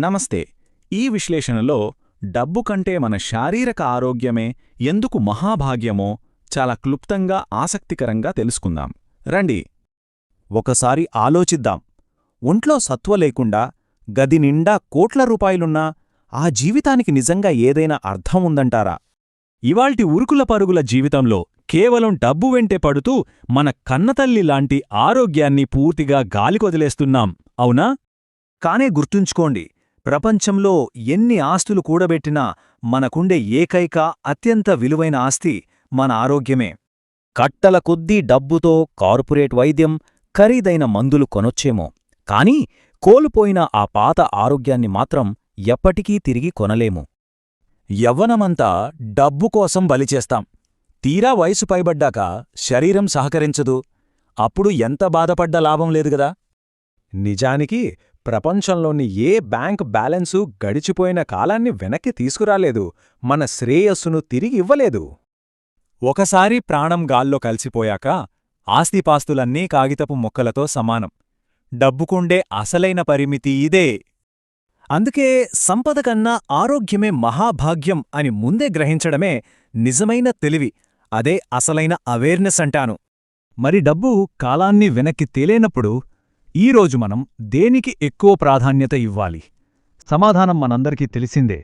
నమస్తే. ఈ విశ్లేషణలో డబ్బు కంటే మన శారీరక ఆరోగ్యమే ఎందుకు మహాభాగ్యమో చాలా క్లుప్తంగా ఆసక్తికరంగా తెలుసుకుందాం. రండి. ఒకసారి ఆలోచిద్దాం. ఒంట్లో సత్వ లేకుండా గది నిండా కోట్ల రూపాయలున్నా ఆ జీవితానికి నిజంగా ఏదైనా అర్థం ఉందంటారా? ఇవాల్టి ఉరుకుల పరుగుల జీవితంలో కేవలం డబ్బు వెంటే పడుతూ మన కన్నతల్లి లాంటి ఆరోగ్యాన్ని పూర్తిగా గాలికొదిలేస్తున్నాం, అవునా? కానే గుర్తుంచుకోండి, ప్రపంచంలో ఎన్ని ఆస్తులు కూడబెట్టినా మనకుండే ఏకైక అత్యంత విలువైన ఆస్తి మన ఆరోగ్యమే. కట్టల కొద్దీ డబ్బుతో కార్పొరేట్ వైద్యం, ఖరీదైన మందులు కొనొచ్చేమో, కాని కోల్పోయిన ఆ పాత ఆరోగ్యాన్ని మాత్రం ఎప్పటికీ తిరిగి కొనలేము. యవ్వనమంతా డబ్బు కోసం బలిచేస్తాం. తీరా వయసు పైబడ్డాక శరీరం సహకరించదు. అప్పుడు ఎంత బాధపడ్డా లాభం లేదుగదా. నిజానికి ప్రపంచంలోని ఏ బ్యాంక్ బ్యాలెన్సు గడిచిపోయిన కాలాన్ని వెనక్కి తీసుకురాలేదు, మన శ్రేయస్సును తిరిగి ఇవ్వలేదు. ఒకసారి ప్రాణం గాల్లో కలిసిపోయాక ఆస్తిపాస్తులన్నీ కాగితపు మొక్కలతో సమానం. డబ్బుకుండే అసలైన పరిమితి ఇదే. అందుకే సంపద కన్నా ఆరోగ్యమే మహాభాగ్యం అని ముందే గ్రహించడమే నిజమైన తెలివి. అదే అసలైన అవేర్నెస్ అంటాను. మరి డబ్బు కాలాన్ని వెనక్కి తేలేనప్పుడు ఈరోజు మనం దేనికి ఎక్కువ ప్రాధాన్యత ఇవ్వాలి? సమాధానం మనందరికీ తెలిసిందే.